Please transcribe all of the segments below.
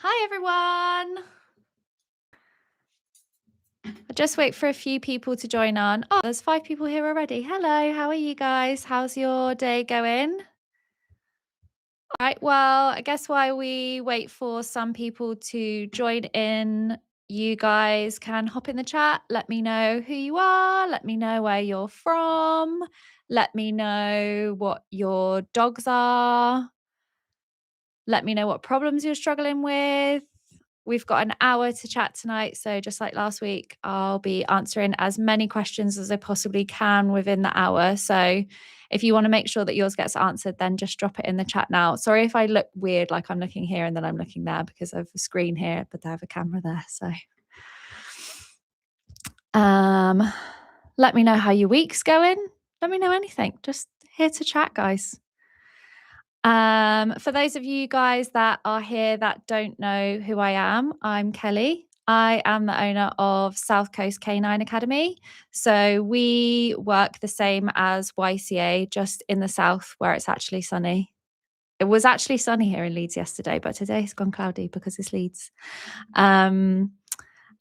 Hi, everyone. I'll just wait for a few people to join on. Oh, there's 5 people here already. Hello, how are you guys? How's your day going? All right, well, I guess while we wait for some people to join in, you guys can hop in the chat. Let me know who you are. Let me know where you're from. Let me know what your dogs are. Let me know what problems you're struggling with. We've got an hour to chat tonight. So, just like last week, I'll be answering as many questions as I possibly can within the hour. So, if you want to make sure that yours gets answered, then just drop it in the chat now. Sorry if I look weird, like I'm looking here and then I'm looking there because I have a screen here, but I have a camera there. So, let me know how your week's going. Let me know anything. Just here to chat, guys. For those of you guys that are here that don't know who I am, I'm Kelly. I am the owner of South Coast Canine Academy. So we work the same as YCA, just in the south where it's actually sunny. It was actually sunny here in Leeds yesterday, but today it's gone cloudy because it's Leeds.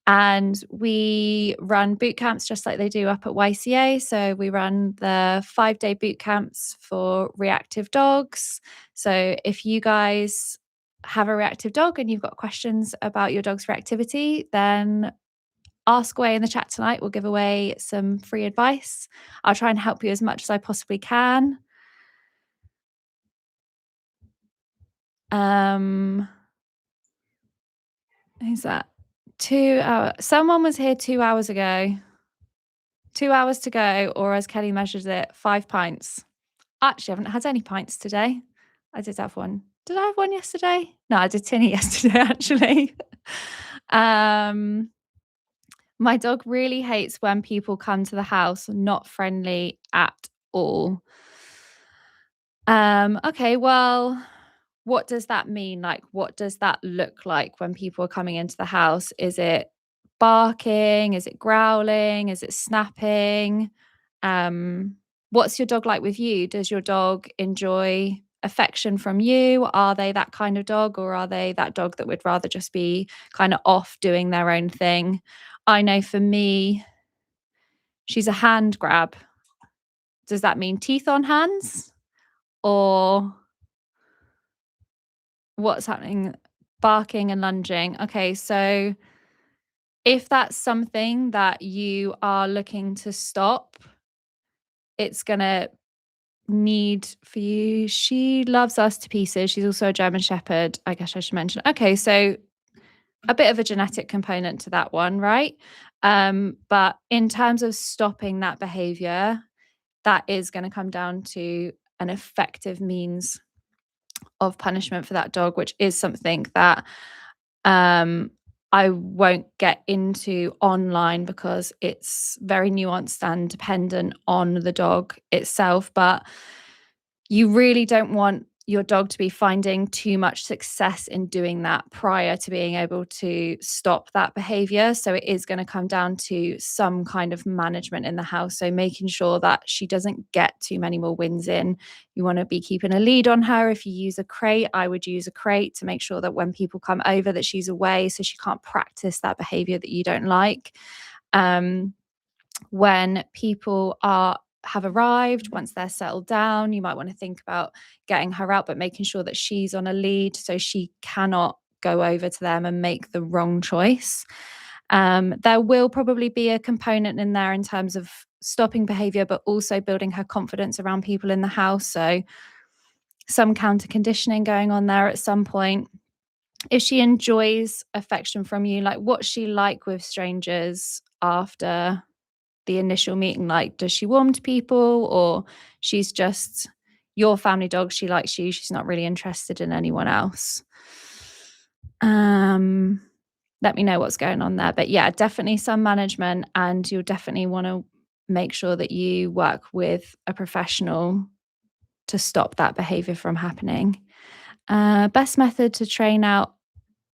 And we run boot camps just like they do up at YCA. So we run the 5-day boot camps for reactive dogs. So if you guys have a reactive dog and you've got questions about your dog's reactivity, then ask away in the chat tonight. We'll give away some free advice. I'll try and help you as much as I possibly can. Who's that? 2 hours. Someone was here 2 hours ago. 2 hours to go, or as Kelly measures it, 5 pints. Actually, I haven't had any pints today. I did have one. Did I have one yesterday? No, I did tinny yesterday, actually. My dog really hates when people come to the house not friendly at all. Okay, well, what does that mean? Like, what does that look like when people are coming into the house? Is it barking? Is it growling? Is it snapping? What's your dog like with you? Does your dog enjoy affection from you? Are they that kind of dog, or are they that dog that would rather just be kind of off doing their own thing? I know for me, she's a hand grab. Does that mean teeth on hands? Or what's happening? Barking and lunging. Okay, so if that's something that you are looking to stop, it's going to need for you. She loves us to pieces. She's also a German Shepherd, I guess I should mention. Okay, so a bit of a genetic component to that one, right? But in terms of stopping that behavior, that is going to come down to an effective means of punishment for that dog, which is something that I won't get into online because it's very nuanced and dependent on the dog itself. But you really don't want your dog to be finding too much success in doing that prior to being able to stop that behavior. So it is going to come down to some kind of management in the house. So making sure that she doesn't get too many more wins in. You want to be keeping a lead on her. If you use a crate, I would use a crate to make sure that when people come over that she's away so she can't practice that behavior that you don't like. When people have arrived, once they're settled down, you might want to think about getting her out, but making sure that she's on a lead so she cannot go over to them and make the wrong choice. There will probably be a component in there in terms of stopping behavior, but also building her confidence around people in the house. So some counter conditioning going on there at some point. If she enjoys affection from you, like what's she like with strangers after the initial meeting? Like, does she warm to people, or she's just your family dog, she likes you, she's not really interested in anyone else? Let me know what's going on there. But yeah, definitely some management, and you'll definitely want to make sure that you work with a professional to stop that behavior from happening. Best method to train out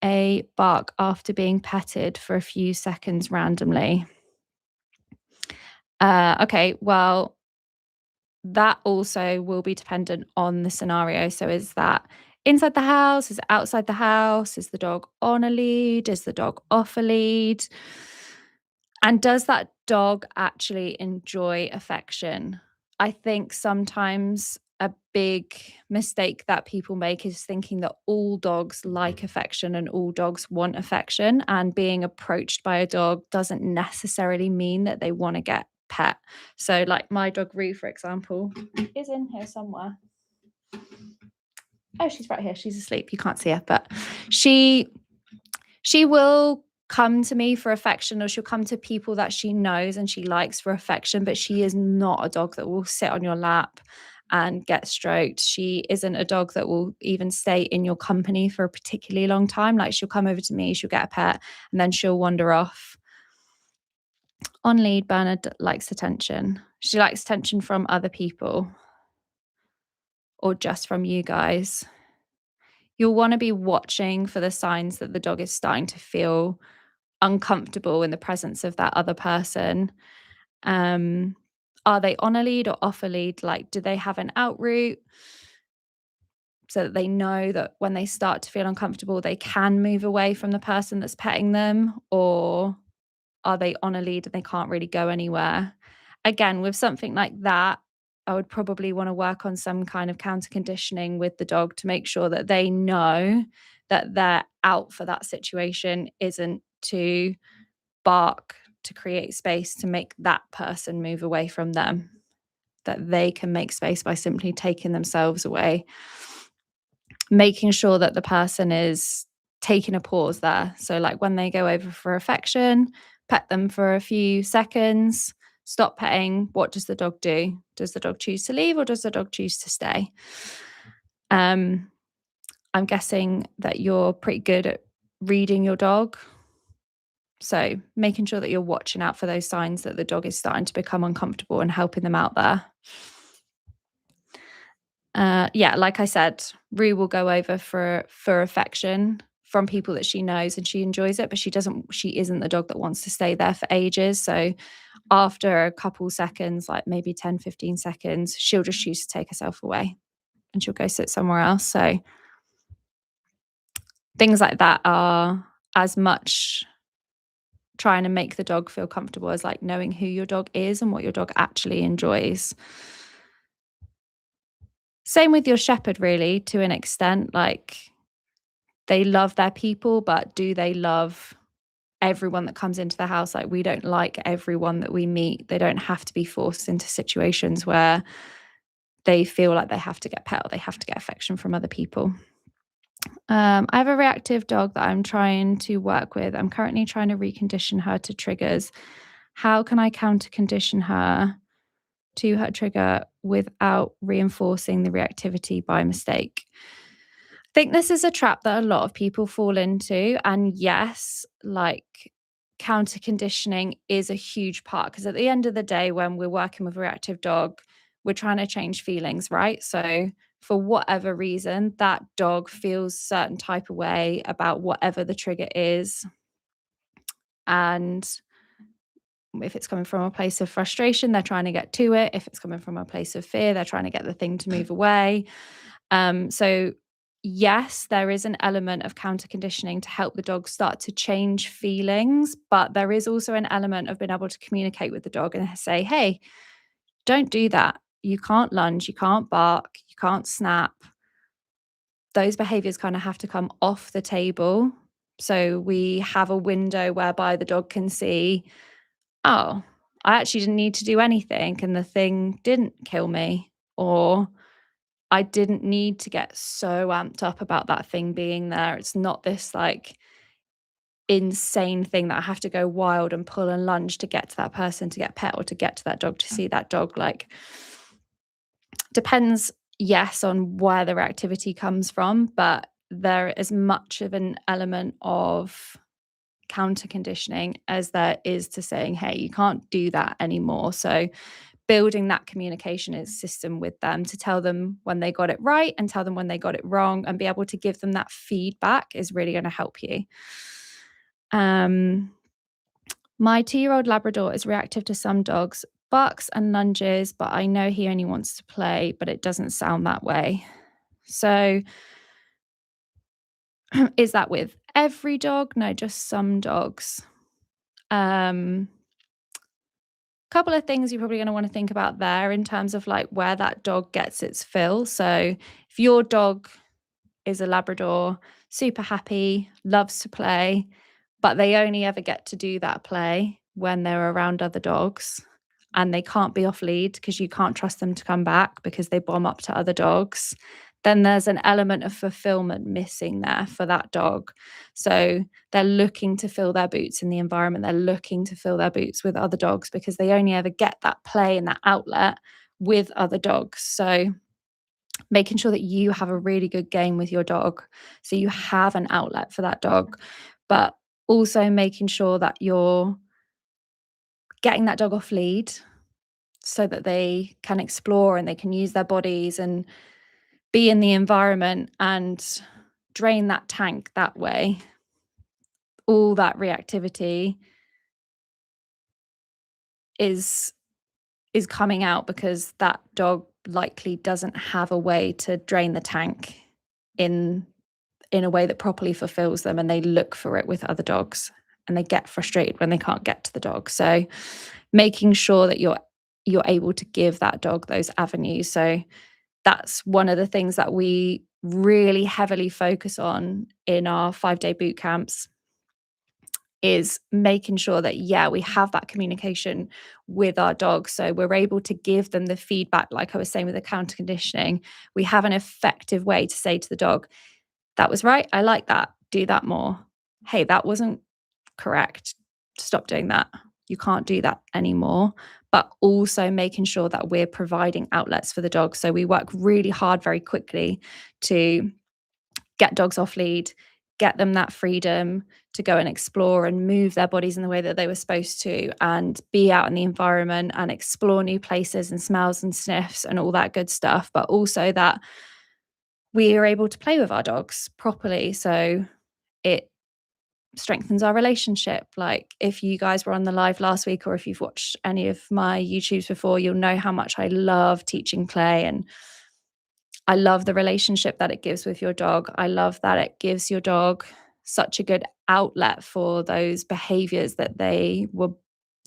a bark after being petted for a few seconds randomly. Okay, well, that also will be dependent on the scenario. So is that inside the house? Is it outside the house? Is the dog on a lead? Is the dog off a lead? And does that dog actually enjoy affection? I think sometimes a big mistake that people make is thinking that all dogs like affection and all dogs want affection, and being approached by a dog doesn't necessarily mean that they want to get pet. So like my dog Rue, for example, is in here somewhere. Oh, she's right here. She's asleep. You can't see her, but she will come to me for affection, or she'll come to people that she knows and she likes for affection, but she is not a dog that will sit on your lap and get stroked. She isn't a dog that will even stay in your company for a particularly long time. Like, she'll come over to me, she'll get a pet, and then she'll wander off. On lead, Bernard likes attention. She likes attention from other people or just from you guys. You'll want to be watching for the signs that the dog is starting to feel uncomfortable in the presence of that other person. Are they on a lead or off a lead? Like, do they have an out route so that they know that when they start to feel uncomfortable, they can move away from the person that's petting them? Or are they on a lead and they can't really go anywhere? Again, with something like that, I would probably want to work on some kind of counter conditioning with the dog to make sure that they know that their out for that situation isn't to bark to create space to make that person move away from them, that they can make space by simply taking themselves away. Making sure that the person is taking a pause there. So like when they go over for affection, pet them for a few seconds, stop petting. What does the dog do? Does the dog choose to leave or does the dog choose to stay? I'm guessing that you're pretty good at reading your dog. So making sure that you're watching out for those signs that the dog is starting to become uncomfortable and helping them out there. Yeah, like I said, Rue will go over for affection from people that she knows and she enjoys it, but she isn't the dog that wants to stay there for ages. So after a couple seconds, like maybe 10, 15 seconds, she'll just choose to take herself away and she'll go sit somewhere else. So things like that are as much trying to make the dog feel comfortable as like knowing who your dog is and what your dog actually enjoys. Same with your shepherd, really, to an extent. Like, they love their people, but do they love everyone that comes into the house? Like, we don't like everyone that we meet. They don't have to be forced into situations where they feel like they have to get pet or they have to get affection from other people. I have a reactive dog that I'm trying to work with. I'm currently trying to recondition her to triggers. How can I counter condition her to her trigger without reinforcing the reactivity by mistake? I think this is a trap that a lot of people fall into. And yes, like, counter conditioning is a huge part, because at the end of the day, when we're working with a reactive dog, we're trying to change feelings, right? So for whatever reason, that dog feels a certain type of way about whatever the trigger is. And if it's coming from a place of frustration, they're trying to get to it. If it's coming from a place of fear, they're trying to get the thing to move away. So yes, there is an element of counter conditioning to help the dog start to change feelings, but there is also an element of being able to communicate with the dog and say, hey, don't do that. You can't lunge, you can't bark, you can't snap. Those behaviors kind of have to come off the table. So we have a window whereby the dog can see, oh, I actually didn't need to do anything and the thing didn't kill me, or I didn't need to get so amped up about that thing being there. It's not this like insane thing that I have to go wild and pull and lunge to get to that person to get pet, or to get to that dog to see that dog. Like, depends, yes, on where the reactivity comes from, but there is much of an element of counter conditioning as there is to saying, hey, you can't do that anymore. So building that communication system with them to tell them when they got it right and tell them when they got it wrong, and be able to give them that feedback is really going to help you. My 2-year-old Labrador is reactive to some dogs, barks and lunges, but I know he only wants to play, but it doesn't sound that way. So Is that with every dog? No, just some dogs. Um, Couple of things you're probably going to want to think about there in terms of like where that dog gets its fill. So if your dog is a Labrador, super happy, loves to play, but they only ever get to do that play when they're around other dogs and they can't be off lead because you can't trust them to come back because they bomb up to other dogs, then there's an element of fulfillment missing there for that dog. So they're looking to fill their boots in the environment. They're looking to fill their boots with other dogs because they only ever get that play and that outlet with other dogs. So making sure that you have a really good game with your dog, so you have an outlet for that dog, but also making sure that you're getting that dog off lead so that they can explore and they can use their bodies and be in the environment and drain that tank that way. All that reactivity is coming out because that dog likely doesn't have a way to drain the tank in a way that properly fulfills them, and they look for it with other dogs and they get frustrated when they can't get to the dog. So making sure that you're able to give that dog those avenues. So that's one of the things that we really heavily focus on in our 5-day boot camps, is making sure that, yeah, we have that communication with our dogs. So we're able to give them the feedback, like I was saying with the counter conditioning. We have an effective way to say to the dog, that was right, I like that, do that more. Hey, that wasn't correct, stop doing that. You can't do that anymore. But also making sure that we're providing outlets for the dog. So we work really hard very quickly to get dogs off lead, get them that freedom to go and explore and move their bodies in the way that they were supposed to, and be out in the environment and explore new places and smells and sniffs and all that good stuff. But also that we are able to play with our dogs properly. So it strengthens our relationship. Like if you guys were on the live last week, or if you've watched any of my YouTubes before, you'll know how much I love teaching play, and I love the relationship that it gives with your dog. I love that it gives your dog such a good outlet for those behaviors that they were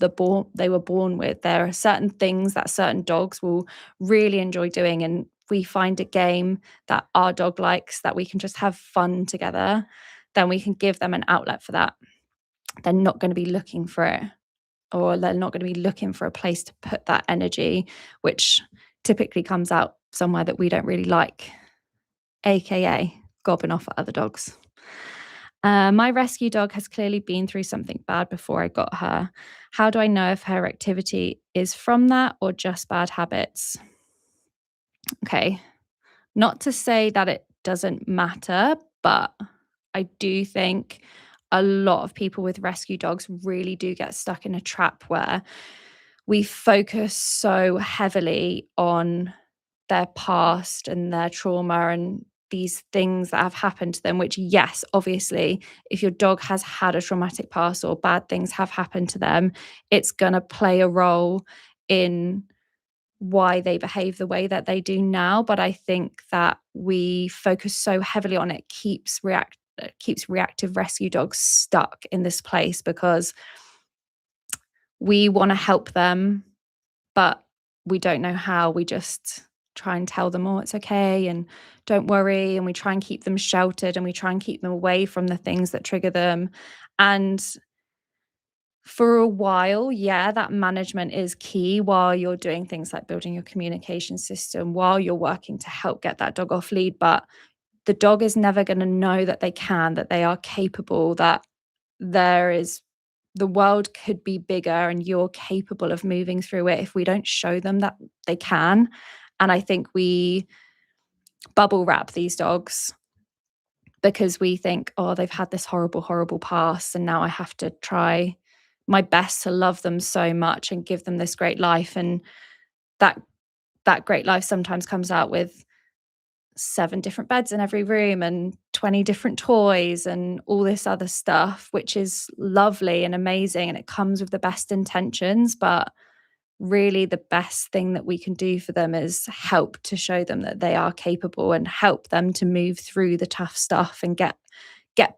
born with. There are certain things that certain dogs will really enjoy doing, and we find a game that our dog likes, that we can just have fun together, then we can give them an outlet for that. They're not going to be looking for it, or they're not going to be looking for a place to put that energy, which typically comes out somewhere that we don't really like, aka gobbing off at other dogs. My rescue dog has clearly been through something bad before I got her. How do I know if her activity is from that or just bad habits? Okay, not to say that it doesn't matter, but I do think a lot of people with rescue dogs really do get stuck in a trap where we focus so heavily on their past and their trauma and these things that have happened to them, which, yes, obviously, if your dog has had a traumatic past or bad things have happened to them, it's going to play a role in why they behave the way that they do now. But I think that we focus so heavily on it keeps reactive rescue dogs stuck in this place because we want to help them, but we don't know how. We just try and tell them, oh, it's okay, and don't worry. And we try and keep them sheltered, and we try and keep them away from the things that trigger them. And for a while, yeah, that management is key while you're doing things like building your communication system, while you're working to help get that dog off lead. But the dog is never going to know that that they are capable, that the world could be bigger and you're capable of moving through it if we don't show them that they can. And I think we bubble wrap these dogs because we think, oh, they've had this horrible, horrible past, and now I have to try my best to love them so much and give them this great life. And that great life sometimes comes out with 7 different beds in every room and 20 different toys and all this other stuff, which is lovely and amazing, and it comes with the best intentions. But really the best thing that we can do for them is help to show them that they are capable and help them to move through the tough stuff and get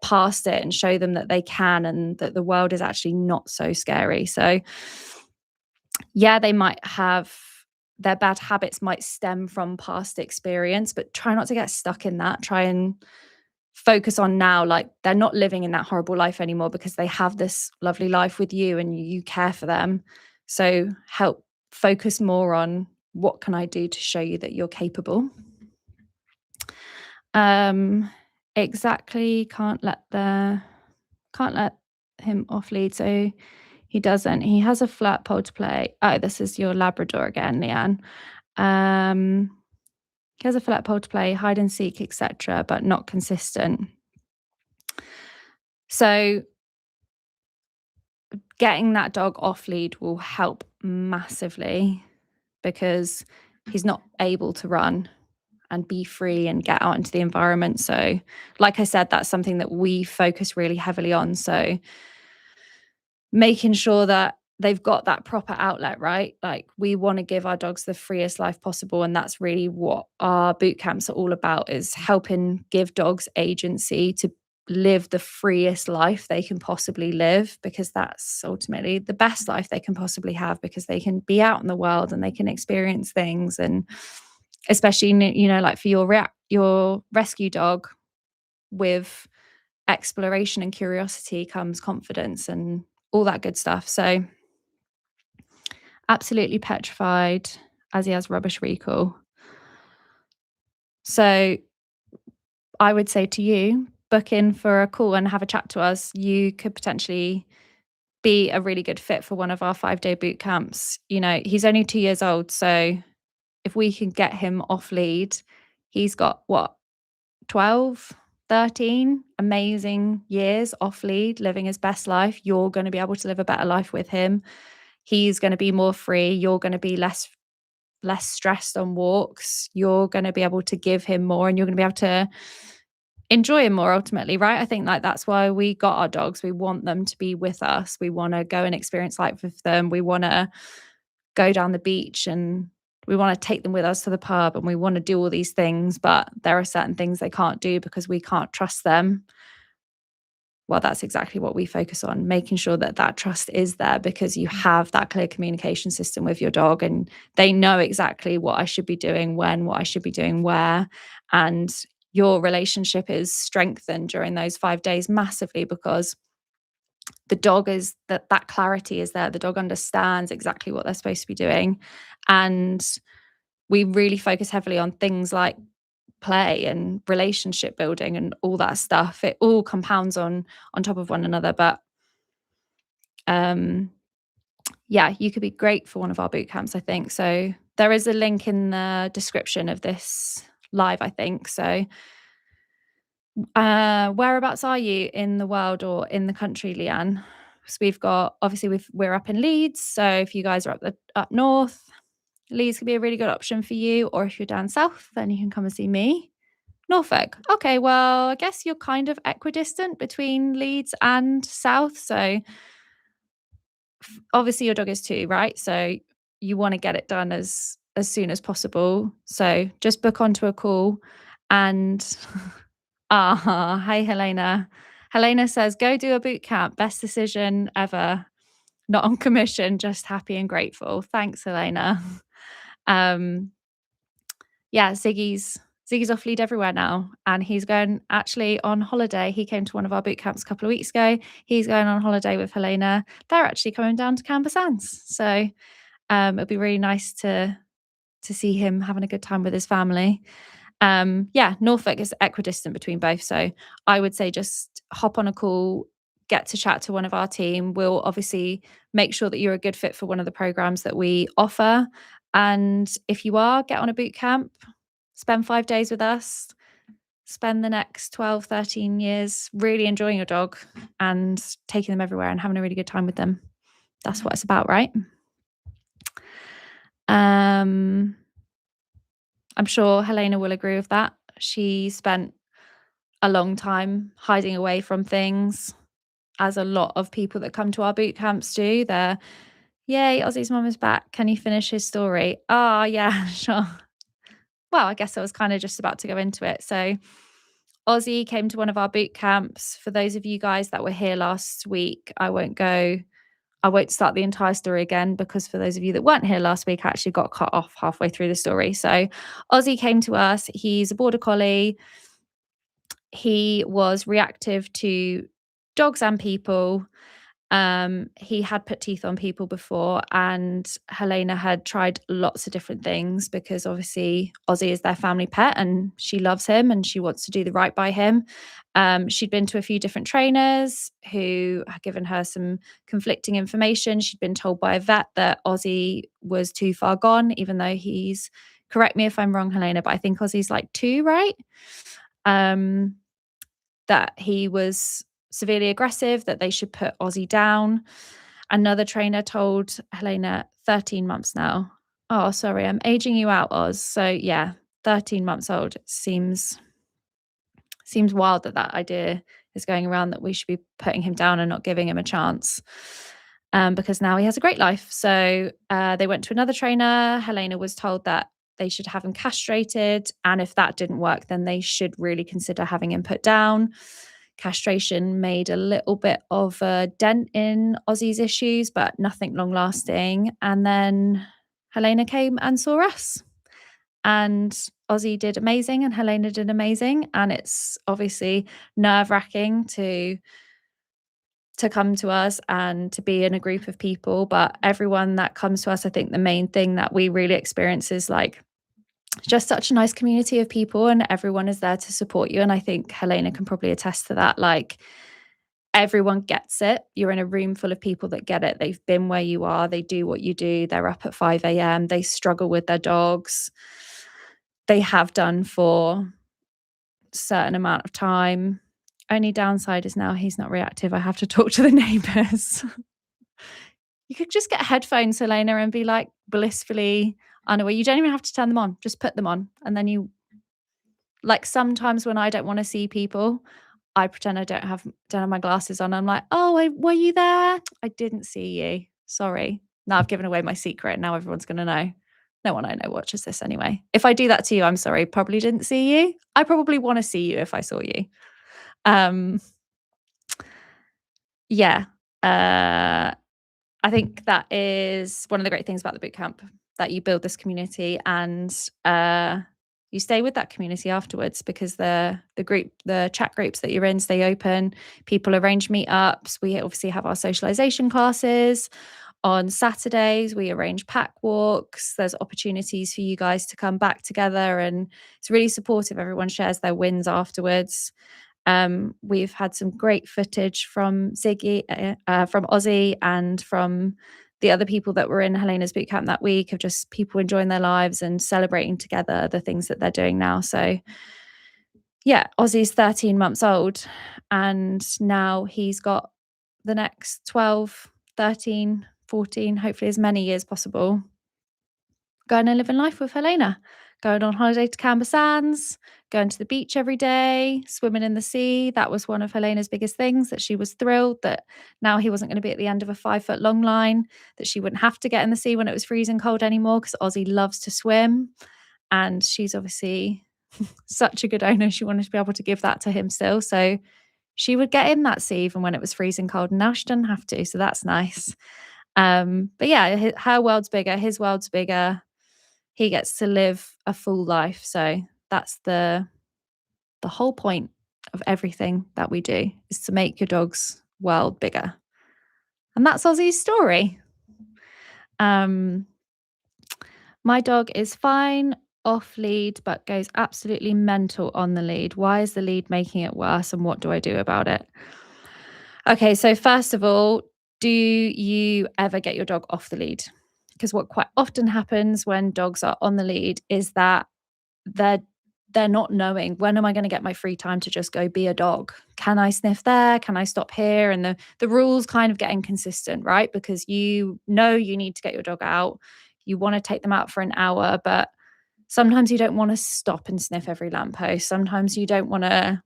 past it and show them that they can and that the world is actually not so scary. So yeah, they might have their bad habits might stem from past experience, but try not to get stuck in that. Try and focus on now, like they're not living in that horrible life anymore because they have this lovely life with you and you care for them. So help focus more on what can I do to show you that you're capable. Exactly. Can't let him off lead. So he doesn't. He has a flat pole to play. Oh, this is your Labrador again, Leanne. He has a flat pole to play, hide and seek, etc., but not consistent. So getting that dog off lead will help massively because he's not able to run and be free and get out into the environment. So, like I said, that's something that we focus really heavily on. So making sure that they've got that proper outlet, right? Like we want to give our dogs the freest life possible. And that's really what our boot camps are all about, is helping give dogs agency to live the freest life they can possibly live, because that's ultimately the best life they can possibly have, because they can be out in the world and they can experience things. And especially, you know, like for your rescue dog, with exploration and curiosity comes confidence and all that good stuff. So absolutely petrified, as he has rubbish recall. So I would say to you, book in for a call and have a chat to us. You could potentially be a really good fit for one of our 5-day boot camps. You know, he's only 2 years old. So if we can get him off lead, he's got what, 12, 13 amazing years off lead, living his best life. You're going to be able to live a better life with him. He's going to be more free. You're going to be less stressed on walks. You're going to be able to give him more, and you're going to be able to enjoy him more ultimately, right? I think like that's why we got our dogs. We want them to be with us. We want to go and experience life with them. We want to go down the beach and we want to take them with us to the pub, and we want to do all these things, but there are certain things they can't do because we can't trust them. Well, that's exactly what we focus on, making sure that that trust is there, because you have that clear communication system with your dog and they know exactly what I should be doing when, what I should be doing where. And your relationship is strengthened during those 5 days massively, because the dog is that clarity is there. The dog understands exactly what they're supposed to be doing. And we really focus heavily on things like play and relationship building and all that stuff. It all compounds on top of one another. But yeah, you could be great for one of our boot camps, I think. So there is a link in the description of this live, I think. So whereabouts are you in the world or in the country, Leanne? So we've got, obviously we're up in Leeds. So if you guys are up north, Leeds could be a really good option for you. Or if you're down south, then you can come and see me. Norfolk. Okay, well, I guess you're kind of equidistant between Leeds and South. So obviously your dog is too, right? So you want to get it done as soon as possible. So just book onto a call. And hi Helena. Helena says, go do a boot camp. Best decision ever. Not on commission, just happy and grateful. Thanks, Helena. Yeah, Ziggy's off lead everywhere now, and he's going actually on holiday. He came to one of our boot camps a couple of weeks ago. He's going on holiday with Helena. They're actually coming down to Canberra Sands, so it'll be really nice to see him having a good time with his family. Yeah, Norfolk is equidistant between both, so I would say just hop on a call, get to chat to one of our team. We'll obviously make sure that you're a good fit for one of the programs that we offer. And if you are, get on a boot camp, spend 5 days with us, spend the next 12, 13 years really enjoying your dog and taking them everywhere and having a really good time with them. That's what it's about, right? I'm sure Helena will agree with that. She spent a long time hiding away from things, as a lot of people that come to our boot camps do. They're Yay, Ozzy's mum is back. Can you finish his story? Oh, yeah, sure. Well, I guess I was kind of just about to go into it. So, Ozzy came to one of our boot camps. For those of you guys that were here last week, I won't start the entire story again because for those of you that weren't here last week, I actually got cut off halfway through the story. So, Ozzy came to us. He's a border collie. He was reactive to dogs and people. He had put teeth on people before, and Helena had tried lots of different things because obviously Ozzy is their family pet and she loves him and she wants to do the right by him. She'd been to a few different trainers who had given her some conflicting information. She'd been told by a vet that Ozzy was too far gone, even though he's, correct me if I'm wrong, Helena, but I think Ozzy's like 2, right? Um, that he was severely aggressive, that they should put Ozzy down. Another trainer told Helena 13 months now. Oh, sorry, I'm aging you out, Oz. So yeah, 13 months old. It seems wild that idea is going around that we should be putting him down and not giving him a chance. Because now he has a great life. So they went to another trainer. Helena was told that they should have him castrated. And if that didn't work, then they should really consider having him put down. Castration made a little bit of a dent in Ozzy's issues, but nothing long lasting. And then Helena came and saw us. And Ozzy did amazing and Helena did amazing. And it's obviously nerve-wracking to come to us and to be in a group of people. But everyone that comes to us, I think the main thing that we really experience is like just such a nice community of people and everyone is there to support you. And I think Helena can probably attest to that. Like everyone gets it. You're in a room full of people that get it. They've been where you are. They do what you do. They're up at 5 a.m. They struggle with their dogs. They have done for a certain amount of time. Only downside is now he's not reactive. I have to talk to the neighbors. You could just get headphones, Helena, and be like blissfully unaware. You don't even have to turn them on. Just put them on. And then you, like sometimes when I don't want to see people, I pretend I don't have my glasses on. I'm like, oh, were you there? I didn't see you. Sorry. Now I've given away my secret. Now everyone's going to know. No one I know watches this anyway. If I do that to you, I'm sorry. Probably didn't see you. I probably want to see you if I saw you. Yeah. I think that is one of the great things about the bootcamp, that you build this community and you stay with that community afterwards because the chat groups that you're in stay open. People arrange meetups. We obviously have our socialization classes. On Saturdays, we arrange pack walks. There's opportunities for you guys to come back together and it's really supportive. Everyone shares their wins afterwards. We've had some great footage from from Ozzy and from the other people that were in Helena's bootcamp that week of just people enjoying their lives and celebrating together the things that they're doing now. So yeah, Ozzy's 13 months old and now he's got the next 12, 13, 14, hopefully as many years possible, going and living life with Helena, going on holiday to Camber Sands, going to the beach every day, swimming in the sea. That was one of Helena's biggest things, that she was thrilled that now he wasn't going to be at the end of a 5-foot long line, that she wouldn't have to get in the sea when it was freezing cold anymore because Ozzy loves to swim. And she's obviously such a good owner. She wanted to be able to give that to him still. So she would get in that sea even when it was freezing cold. And now she doesn't have to. So that's nice. But yeah, her world's bigger. His world's bigger. He gets to live a full life. So that's the whole point of everything that we do, is to make your dog's world bigger. And that's Ozzy's story. My dog is fine off lead, but goes absolutely mental on the lead. Why is the lead making it worse? And what do I do about it? Okay, so first of all, do you ever get your dog off the lead? Because what quite often happens when dogs are on the lead is that they're not knowing, when am I going to get my free time to just go be a dog? Can I sniff there? Can I stop here? And the rules kind of get inconsistent, right? Because you know you need to get your dog out. You want to take them out for an hour, but sometimes you don't want to stop and sniff every lamppost. Sometimes you don't want to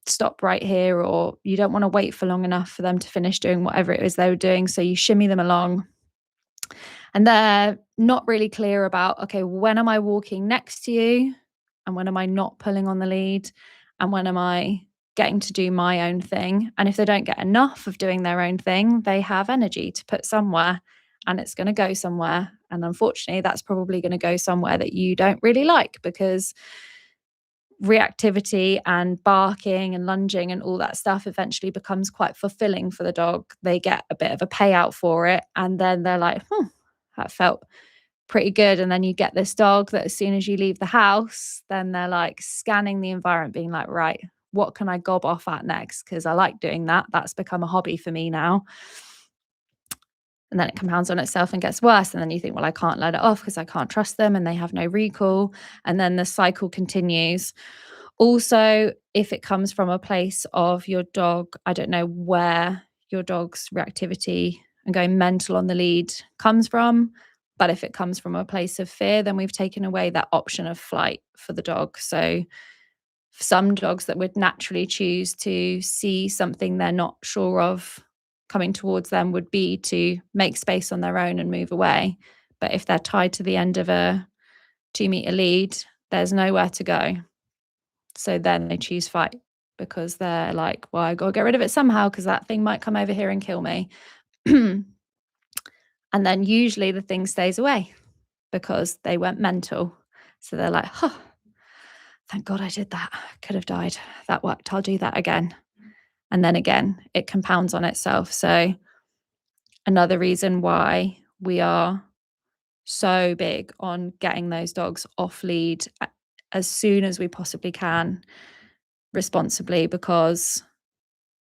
stop right here, or you don't want to wait for long enough for them to finish doing whatever it is they were doing. So you shimmy them along. And they're not really clear about, okay, when am I walking next to you? And when am I not pulling on the lead? And when am I getting to do my own thing? And if they don't get enough of doing their own thing, they have energy to put somewhere and it's going to go somewhere. And unfortunately, that's probably going to go somewhere that you don't really like, because reactivity and barking and lunging and all that stuff eventually becomes quite fulfilling for the dog. They get a bit of a payout for it. And then they're like, that felt pretty good. And then you get this dog that as soon as you leave the house, then they're like scanning the environment, being like, right, what can I gob off at next? Because I like doing that. That's become a hobby for me now. And then it compounds on itself and gets worse. And then you think, well, I can't let it off because I can't trust them and they have no recall. And then the cycle continues. Also, if it comes from a place of your dog, I don't know where your dog's reactivity and going mental on the lead comes from, but if it comes from a place of fear, then we've taken away that option of flight for the dog. So some dogs that would naturally choose to see something they're not sure of coming towards them would be to make space on their own and move away. But if they're tied to the end of a 2-meter lead, there's nowhere to go. So then they choose fight, because they're like, well, I got to get rid of it somehow because that thing might come over here and kill me. And then usually the thing stays away because they went mental. So they're like, thank God I did that. I could have died. That worked. I'll do that again. And then again, it compounds on itself. So another reason why we are so big on getting those dogs off lead as soon as we possibly can, responsibly, because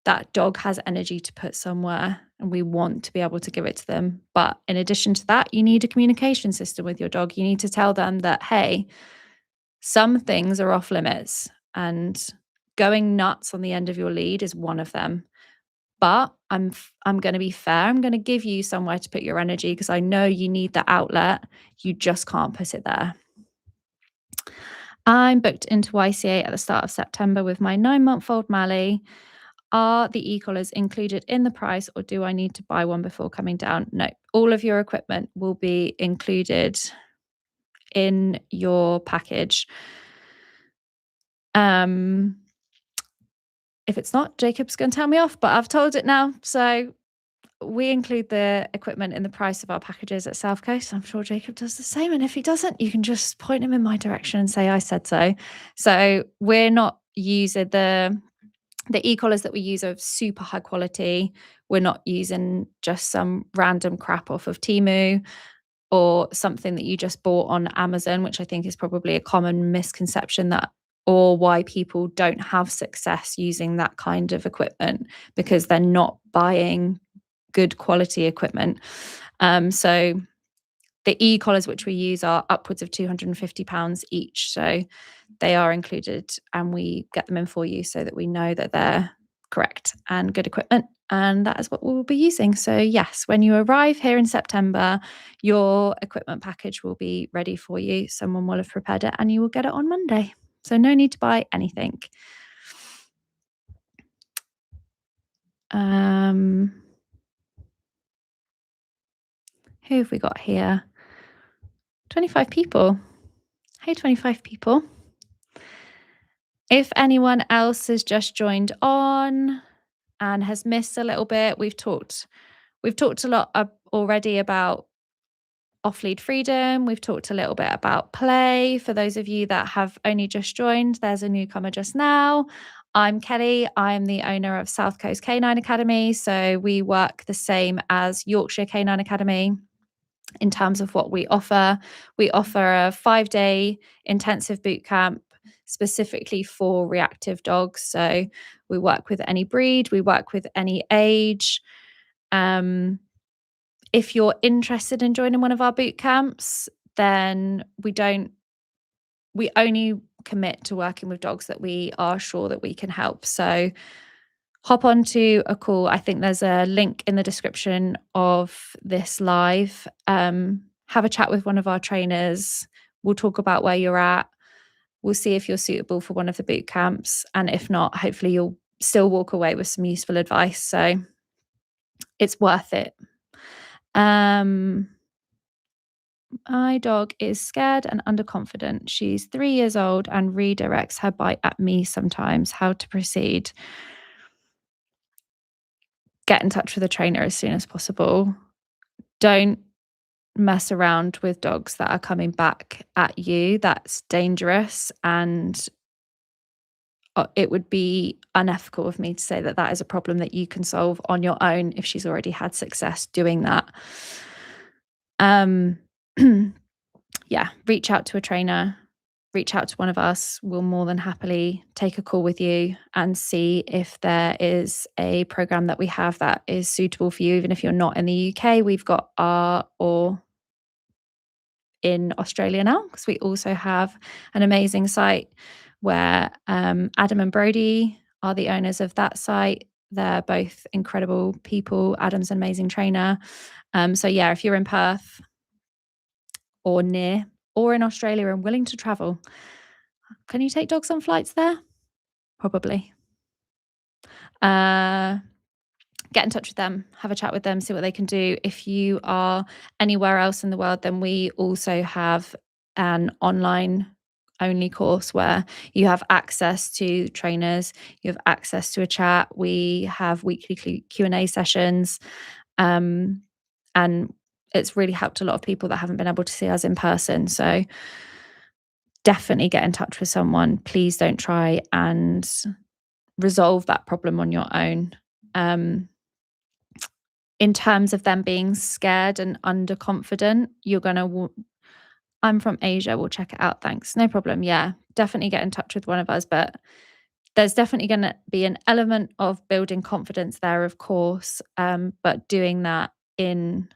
that dog has energy to put somewhere and we want to be able to give it to them. But in addition to that, you need a communication system with your dog. You need to tell them that, hey, some things are off limits and going nuts on the end of your lead is one of them. But I'm going to be fair. I'm going to give you somewhere to put your energy because I know you need the outlet. You just can't put it there. I'm booked into YCA at the start of September with my 9-month-old Mally. Are the e-collars included in the price, or do I need to buy one before coming down? No, all of your equipment will be included in your package. If it's not, Jacob's going to tell me off, but I've told it now. So we include the equipment in the price of our packages at South Coast. I'm sure Jacob does the same. And if he doesn't, you can just point him in my direction and say, I said so. So we're not using the e-collars that we use are super high quality. We're not using just some random crap off of Temu or something that you just bought on Amazon, which I think is probably a common misconception or why people don't have success using that kind of equipment, because they're not buying good quality equipment. So the e-collars which we use are upwards of £250 each. So they are included and we get them in for you so that we know that they're correct and good equipment. And that is what we'll be using. So yes, when you arrive here in September, your equipment package will be ready for you. Someone will have prepared it and you will get it on Monday. So no need to buy anything. Who have we got here? 25 people. Hey, 25 people. If anyone else has just joined on and has missed a little bit, we've talked a lot already about off-lead freedom. We've talked a little bit about play. For those of you that have only just joined, there's a newcomer just now. I'm Kelly. I'm the owner of South Coast Canine Academy. So we work the same as Yorkshire Canine Academy in terms of what we offer. We offer a 5-day intensive boot camp specifically for reactive dogs. So we work with any breed, we work with any age. If you're interested in joining one of our boot camps, then we only commit to working with dogs that we are sure that we can help. So hop onto a call. I think there's a link in the description of this live. Have a chat with one of our trainers. We'll talk about where you're at. We'll see if you're suitable for one of the boot camps. And if not, hopefully you'll still walk away with some useful advice. So it's worth it. My dog is scared and underconfident. She's 3 years old and redirects her bite at me sometimes. How to proceed? Get in touch with a trainer as soon as possible. Don't mess around with dogs that are coming back at you. That's dangerous, and it would be unethical of me to say that that is a problem that you can solve on your own if she's already had success doing that. Um, yeah, reach out to a trainer, reach out to one of us. We'll more than happily take a call with you and see if there is a program that we have that is suitable for you. Even if you're not in the UK, we've got or in Australia now, because we also have an amazing site where Adam and Brody are the owners of that site. They're both incredible people. Adam's an amazing trainer. So yeah, if you're in Perth or near or in Australia and willing to travel, can you take dogs on flights there? Probably. Get in touch with them, have a chat with them, see what they can do. If you are anywhere else in the world, then we also have an online only course where you have access to trainers, you have access to a chat. We have weekly Q&A sessions, and it's really helped a lot of people that haven't been able to see us in person. So definitely get in touch with someone. Please don't try and resolve that problem on your own. In terms of them being scared and underconfident, you're going to, I'm from Asia, we'll check it out. Thanks. No problem. Yeah, definitely get in touch with one of us. But there's definitely going to be an element of building confidence there, of course, but doing that in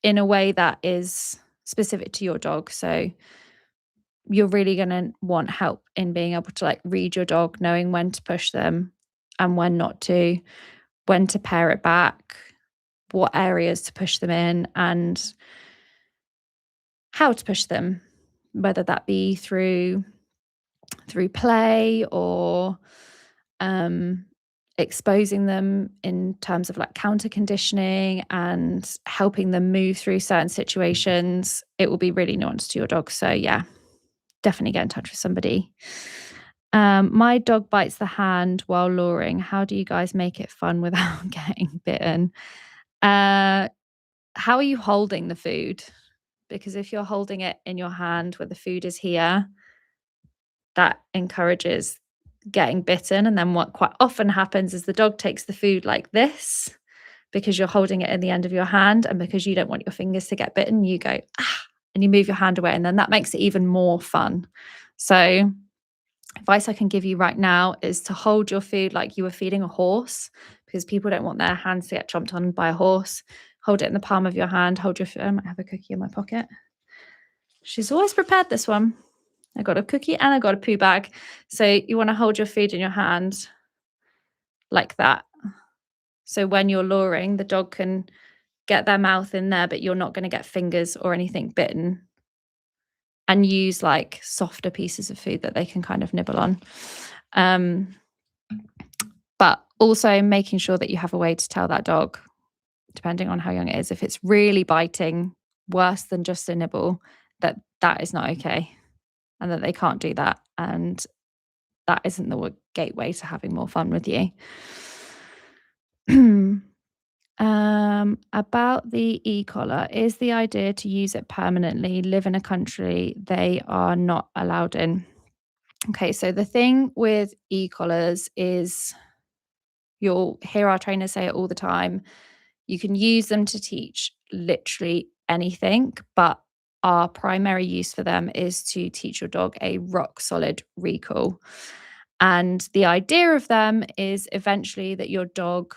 a way that is specific to your dog. So you're really going to want help in being able to like read your dog, knowing when to push them and when not to, when to pare it back, what areas to push them in, and how to push them, whether that be through play or exposing them in terms of like counter conditioning and helping them move through certain situations. It will be really nuanced to your dog. So yeah, definitely get in touch with somebody. My dog bites the hand while luring. How do you guys make it fun without getting bitten? How are you holding the food? Because if you're holding it in your hand where the food is here, that encourages getting bitten. And then what quite often happens is the dog takes the food like this because you're holding it in the end of your hand, and because you don't want your fingers to get bitten, you go, ah, and you move your hand away, and then that makes it even more fun. So advice I can give you right now is to hold your food like you were feeding a horse, because people don't want their hands to get chomped on by a horse. Hold it in the palm of your hand. Hold your food. I might have a cookie in my pocket. She's always prepared, this one. I got a cookie and I got a poo bag. So you want to hold your food in your hand like that. So when you're luring, the dog can get their mouth in there, but you're not going to get fingers or anything bitten. And use like softer pieces of food that they can kind of nibble on. But also making sure that you have a way to tell that dog, depending on how young it is, if it's really biting worse than just a nibble, that is not okay, and that they can't do that, and that isn't the gateway to having more fun with you. About the e-collar, is the idea to use it permanently, live in a country they are not allowed in? Okay, so the thing with e-collars is, you'll hear our trainers say it all the time, you can use them to teach literally anything, but our primary use for them is to teach your dog a rock solid recall. And the idea of them is eventually that your dog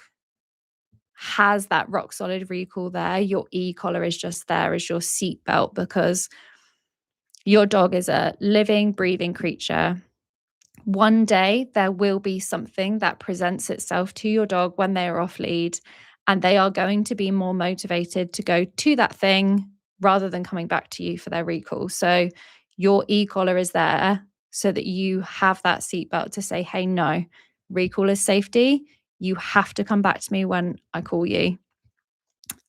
has that rock solid recall there. Your e-collar is just there as your seatbelt, because your dog is a living, breathing creature. One day there will be something that presents itself to your dog when they are off lead, and they are going to be more motivated to go to that thing rather than coming back to you for their recall. So your e-collar is there so that you have that seatbelt to say, hey, no, recall is safety. You have to come back to me when I call you.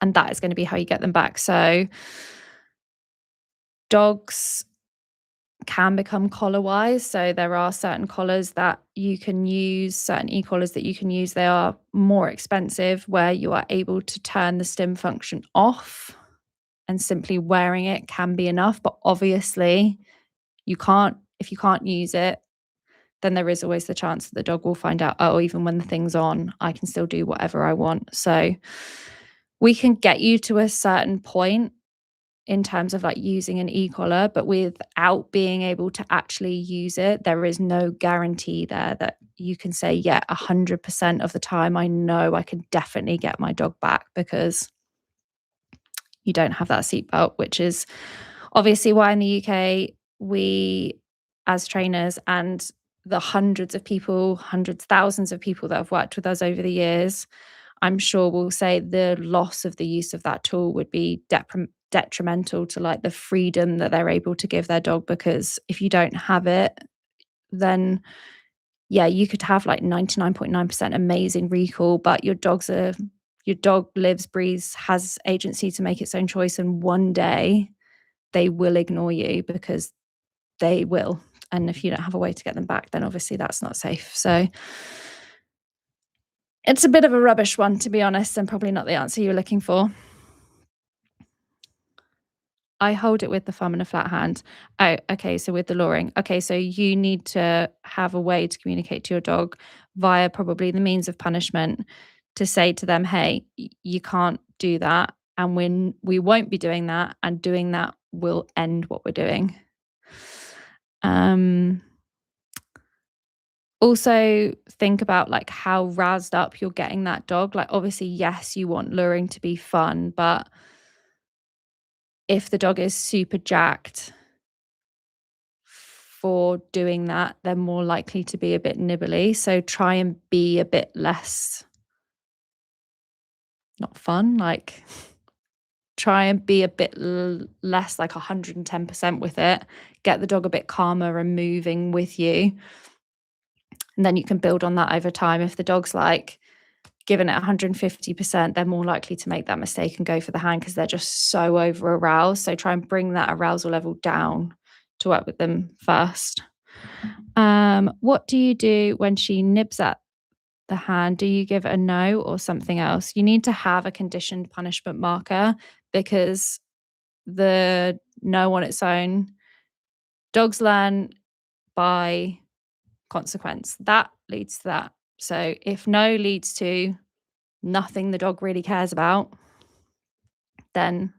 And that is going to be how you get them back. So Dogs can become collar wise. So there are certain collars that you can use, certain e-collars that you can use. They are more expensive, where you are able to turn the stim function off, and simply wearing it can be enough. But obviously, if you can't use it, then there is always the chance that the dog will find out, oh, even when the thing's on, I can still do whatever I want. So we can get you to a certain point in terms of like using an e-collar, but without being able to actually use it, there is no guarantee there that you can say, yeah, 100% of the time, I know I can definitely get my dog back, because you don't have that seatbelt, which is obviously why in the UK, we as trainers and the thousands of people that have worked with us over the years, I'm sure will say the loss of the use of that tool would be detrimental to like the freedom that they're able to give their dog. Because if you don't have it, then yeah, you could have like 99.9% amazing recall, but your dog lives, breathes, has agency to make its own choice, and one day they will ignore you, because they will. And if you don't have a way to get them back, then obviously that's not safe. So it's a bit of a rubbish one, to be honest, and probably not the answer you were looking for. I hold it with the thumb and a flat hand. Oh, okay. So with the luring. Okay. So you need to have a way to communicate to your dog via probably the means of punishment, to say to them, hey, you can't do that. And when we won't be doing that, and doing that will end what we're doing. Also think about like how roused up you're getting that dog. Like obviously, yes, you want luring to be fun, but if the dog is super jacked for doing that, they're more likely to be a bit nibbly. So try and be a bit less, not fun, like try and be a bit less like 110% with it. Get the dog a bit calmer and moving with you. And then you can build on that over time. If the dog's like giving it 150%, they're more likely to make that mistake and go for the hand, because they're just so over aroused. So try and bring that arousal level down to work with them first. What do you do when she nibs at the hand? Do you give a no or something else? You need to have a conditioned punishment marker, because the no on its own, dogs learn by consequence. That leads to that. So if no leads to nothing the dog really cares about, then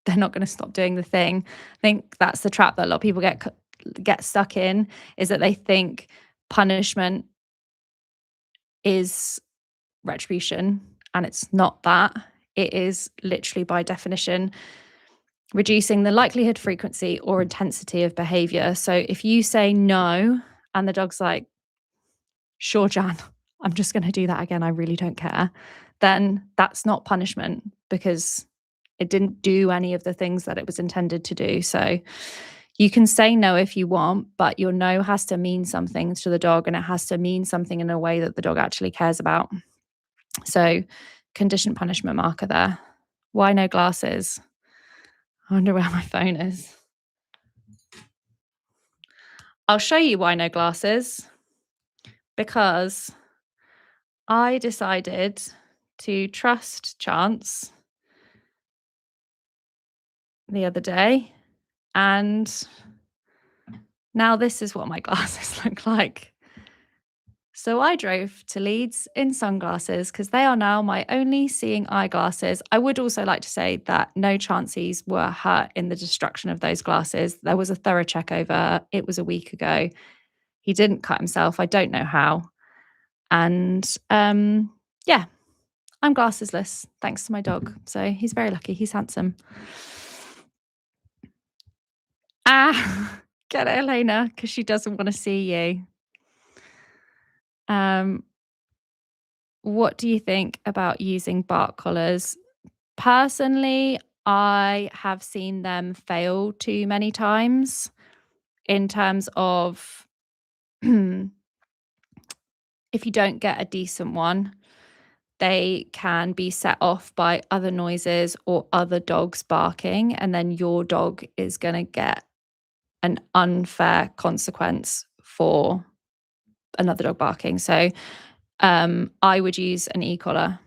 they're not going to stop doing the thing. I think that's the trap that a lot of people get stuck in, is that they think punishment is retribution, and it's not that. It is literally, by definition, reducing the likelihood, frequency, or intensity of behavior. So if you say no and the dog's like, sure, Jan, I'm just going to do that again, I really don't care, then that's not punishment, because it didn't do any of the things that it was intended to do. So you can say no if you want, but your no has to mean something to the dog, and it has to mean something in a way that the dog actually cares about. So conditioned punishment marker there. Why no glasses? I wonder where my phone is. I'll show you why no glasses, because I decided to trust chance the other day, and now this is what my glasses look like. So I drove to Leeds in sunglasses, because they are now my only seeing eyeglasses. I would also like to say that no chances were hurt in the destruction of those glasses. There was a thorough check over. It was a week ago. He didn't cut himself. I don't know how. And yeah, I'm glassesless thanks to my dog. So he's very lucky. He's handsome. Get it, Elena, because she doesn't want to see you. What do you think about using bark collars? Personally, I have seen them fail too many times, in terms of if you don't get a decent one, they can be set off by other noises or other dogs barking, and then your dog is going to get an unfair consequence for another dog barking. So I would use an e-collar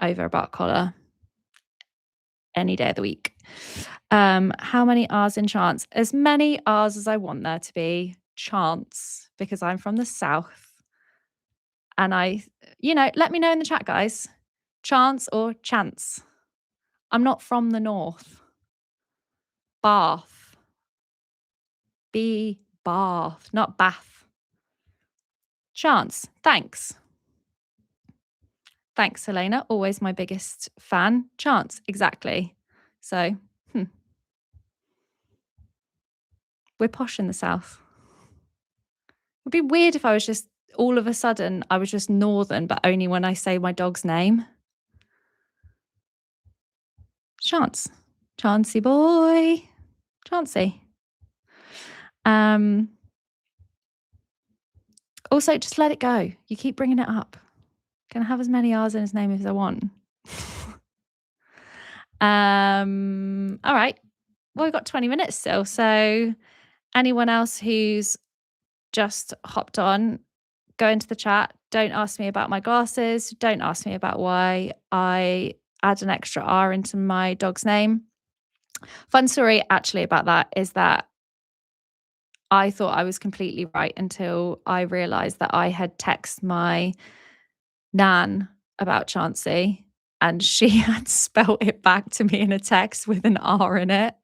over a bark collar any day of the week. How many R's in chance? As many R's as I want there to be. Chance, because I'm from the South. And let me know in the chat, guys. Chance or chance? I'm not from the North. Bath. Bath, not Bath. Chance. Thanks. Thanks, Helena. Always my biggest fan. Chance. Exactly. So, we're posh in the South. It'd be weird if I was just all of a sudden I was just northern, but only when I say my dog's name. Chance. Chancey boy. Chancey. Also, just let it go. You keep bringing it up. Can I have as many R's in his name as I want? All right. Well, we've got 20 minutes still. So anyone else who's just hopped on, go into the chat. Don't ask me about my glasses. Don't ask me about why I add an extra R into my dog's name. Fun story actually about that is that I thought I was completely right until I realized that I had texted my nan about Chancey and she had spelt it back to me in a text with an R in it.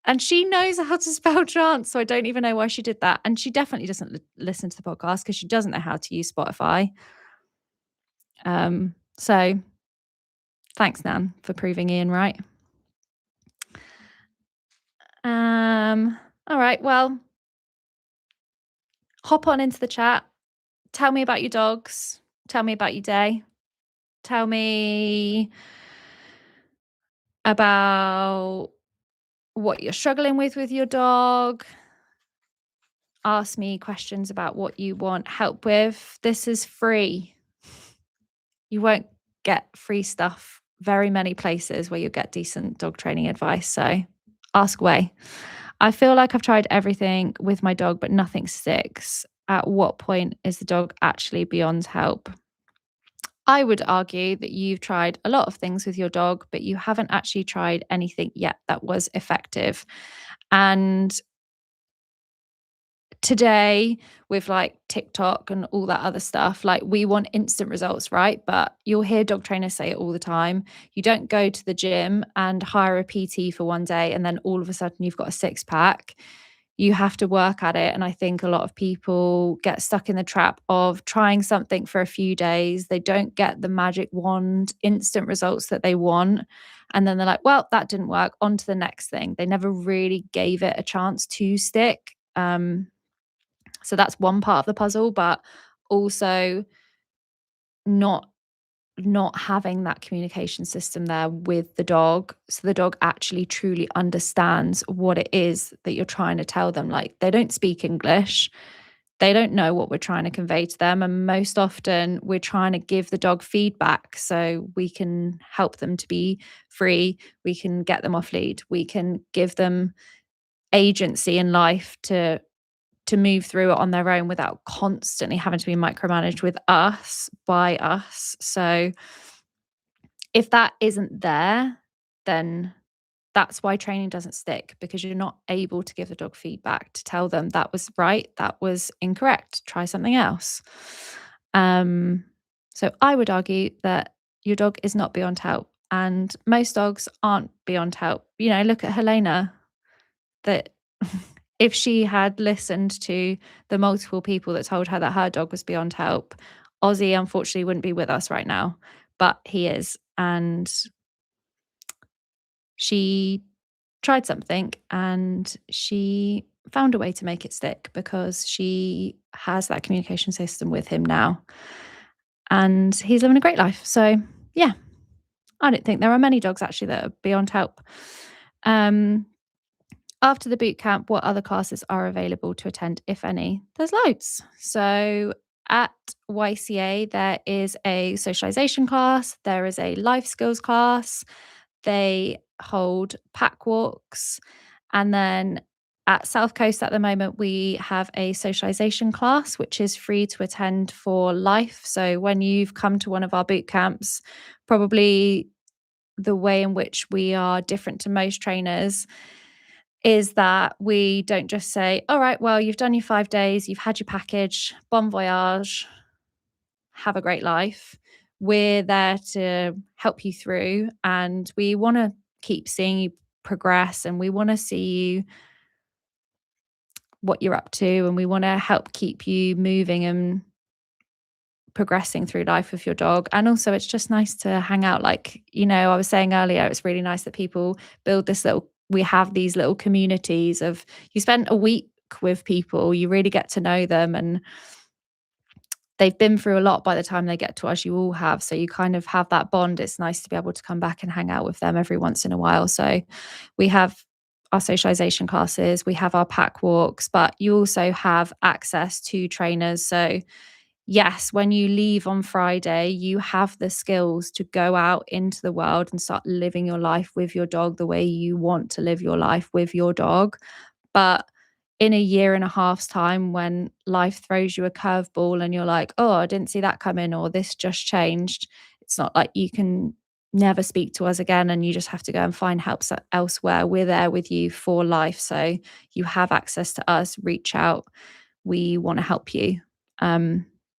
And she knows how to spell chance, so I don't even know why she did that. And she definitely doesn't listen to the podcast because she doesn't know how to use Spotify. So thanks, Nan, for proving Ian right. All right, well, hop on into the chat. Tell me about your dogs. Tell me about your day. Tell me about what you're struggling with your dog. Ask me questions about what you want help with. This is free. You won't get free stuff very many places where you'll get decent dog training advice. So ask away. I feel like I've tried everything with my dog, but nothing sticks. At what point is the dog actually beyond help? I would argue that you've tried a lot of things with your dog, but you haven't actually tried anything yet that was effective. And today, with like TikTok and all that other stuff, like we want instant results, right? But you'll hear dog trainers say it all the time. You don't go to the gym and hire a PT for one day and then all of a sudden you've got a six pack. You have to work at it. And I think a lot of people get stuck in the trap of trying something for a few days. They don't get the magic wand, instant results that they want. And then they're like, well, that didn't work. On to the next thing. They never really gave it a chance to stick. So that's one part of the puzzle, but also not having that communication system there with the dog, so the dog actually truly understands what it is that you're trying to tell them. Like, they don't speak English, they don't know what we're trying to convey to them, and most often we're trying to give the dog feedback so we can help them to be free, we can get them off lead, we can give them agency in life to move through it on their own without constantly having to be micromanaged by us. So if that isn't there, then that's why training doesn't stick, because you're not able to give the dog feedback to tell them that was right, that was incorrect, try something else. So I would argue that your dog is not beyond help, and most dogs aren't beyond help. Look at Helena, that if she had listened to the multiple people that told her that her dog was beyond help, Ozzy unfortunately wouldn't be with us right now, but he is. And she tried something and she found a way to make it stick because she has that communication system with him now. And he's living a great life. So yeah, I don't think there are many dogs actually that are beyond help. After the boot camp, what other classes are available to attend, if any? There's loads. So at YCA, there is a socialization class, there is a life skills class, they hold pack walks, and then at South Coast at the moment, we have a socialization class, which is free to attend for life. So when you've come to one of our boot camps, probably the way in which we are different to most trainers is that we don't just say, all right, well, you've done your 5 days, you've had your package, bon voyage, have a great life. We're there to help you through, and we want to keep seeing you progress, and we want to see you what you're up to, and we want to help keep you moving and progressing through life with your dog. And also it's just nice to hang out. Like, I was saying earlier, it's really nice that people build we have these little communities of, you spend a week with people, you really get to know them, and they've been through a lot by the time they get to us. You all have, so you kind of have that bond. It's nice to be able to come back and hang out with them every once in a while. So we have our socialization classes, we have our pack walks, but you also have access to trainers. So yes, when you leave on Friday, you have the skills to go out into the world and start living your life with your dog the way you want to live your life with your dog. But in a year and a half's time, when life throws you a curveball and you're like, oh, I didn't see that coming, or this just changed, it's not like you can never speak to us again and you just have to go and find help elsewhere. We're there with you for life. So you have access to us, reach out. We want to help you.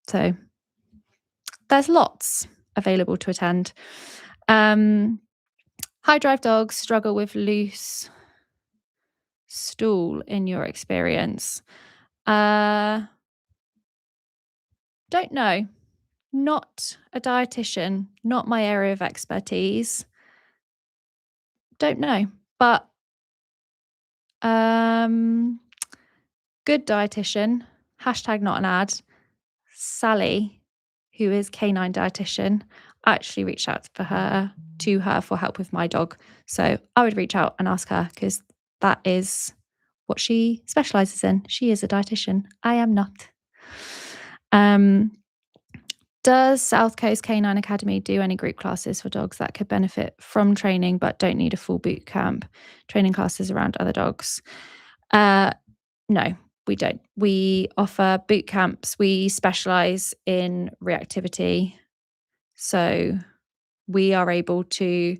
So there's lots available to attend. High drive dogs struggle with loose stool in your experience. Don't know. Not a dietitian, not my area of expertise. Don't know. But good dietitian, hashtag not an ad, Sally, who is canine dietitian, actually reached out to her for help with my dog. So I would reach out and ask her, because that is what she specializes in. She is a dietitian. I am not. Does South Coast Canine Academy do any group classes for dogs that could benefit from training but don't need a full boot camp? Training classes around other dogs? No, we don't. We offer boot camps. We specialize in reactivity. So we are able to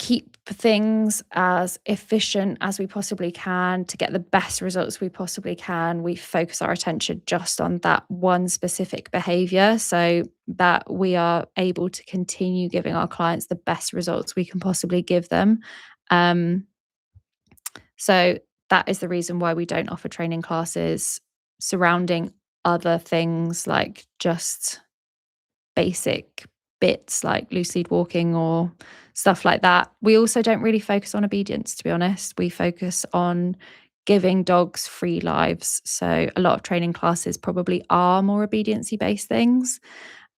keep things as efficient as we possibly can to get the best results we possibly can. We focus our attention just on that one specific behavior so that we are able to continue giving our clients the best results we can possibly give them. So that is the reason why we don't offer training classes surrounding other things like just basic bits like loose lead walking or stuff like that. We also don't really focus on obedience, to be honest. We focus on giving dogs free lives. So a lot of training classes probably are more obedience-y based things.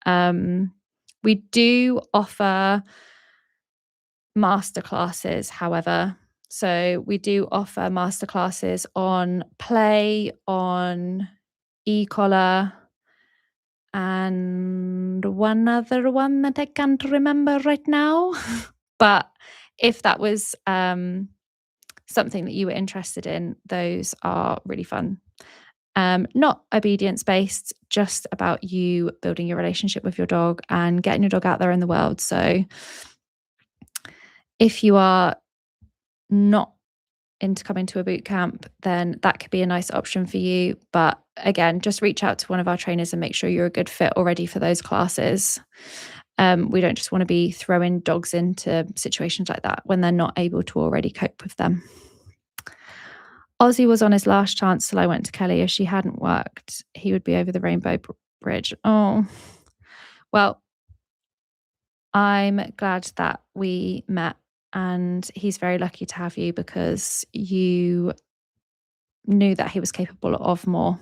We do offer masterclasses, however. So we do offer masterclasses on play, on e-collar, and one other one that I can't remember right now. But if that was something that you were interested in, those are really fun. Not obedience based, just about you building your relationship with your dog and getting your dog out there in the world. So if you are not into coming to a boot camp, then that could be a nice option for you. But again, just reach out to one of our trainers and make sure you're a good fit already for those classes. We don't just want to be throwing dogs into situations like that when they're not able to already cope with them. Ozzy was on his last chance till I went to Kelly. If she hadn't worked, he would be over the Rainbow Bridge. Oh, well, I'm glad that we met, and he's very lucky to have you because you knew that he was capable of more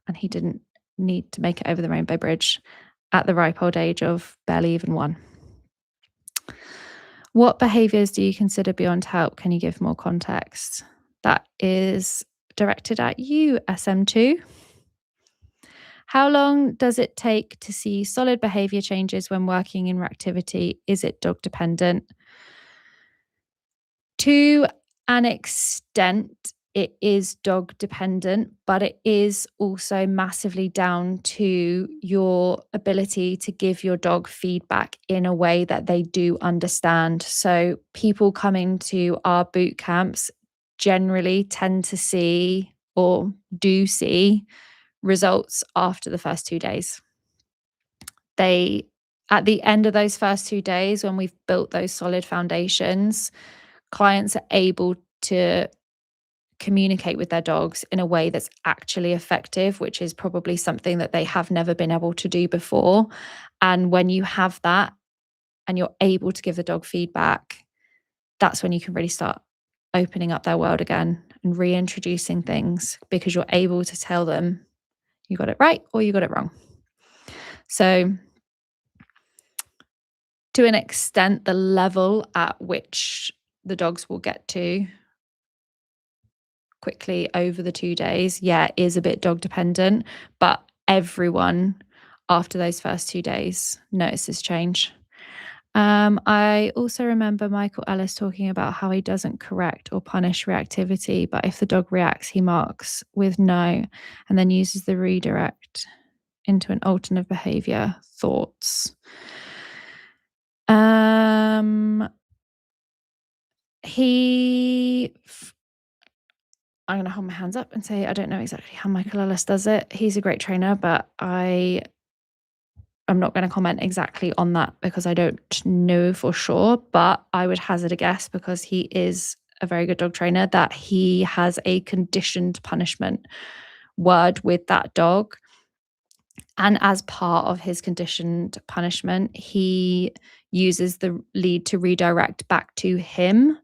and he didn't need to make it over the Rainbow Bridge at the ripe old age of barely even 1. What behaviours do you consider beyond help? Can you give more context? That is directed at you, SM2. How long does it take to see solid behavior changes when working in reactivity? Is it dog dependent? To an extent, it is dog dependent, but it is also massively down to your ability to give your dog feedback in a way that they do understand. So, people coming to our boot camps generally tend to see or do see results after the first 2 days. They, at the end of those first 2 days, when we've built those solid foundations, clients are able to communicate with their dogs in a way that's actually effective, which is probably something that they have never been able to do before. And when you have that and you're able to give the dog feedback, that's when you can really start opening up their world again and reintroducing things, because you're able to tell them you got it right or you got it wrong. So, to an extent, the level at which the dogs will get to quickly over the 2 days, is a bit dog dependent, but everyone after those first 2 days notices change. I also remember Michael Ellis talking about how he doesn't correct or punish reactivity, but if the dog reacts, he marks with no and then uses the redirect into an alternate behavior. Thoughts? He I'm going to hold my hands up and say I don't know exactly how Michael Ellis does it. He's a great trainer, but I'm not going to comment exactly on that because I don't know for sure. But I would hazard a guess, because he is a very good dog trainer, that he has a conditioned punishment word with that dog. And as part of his conditioned punishment, he uses the lead to redirect back to him.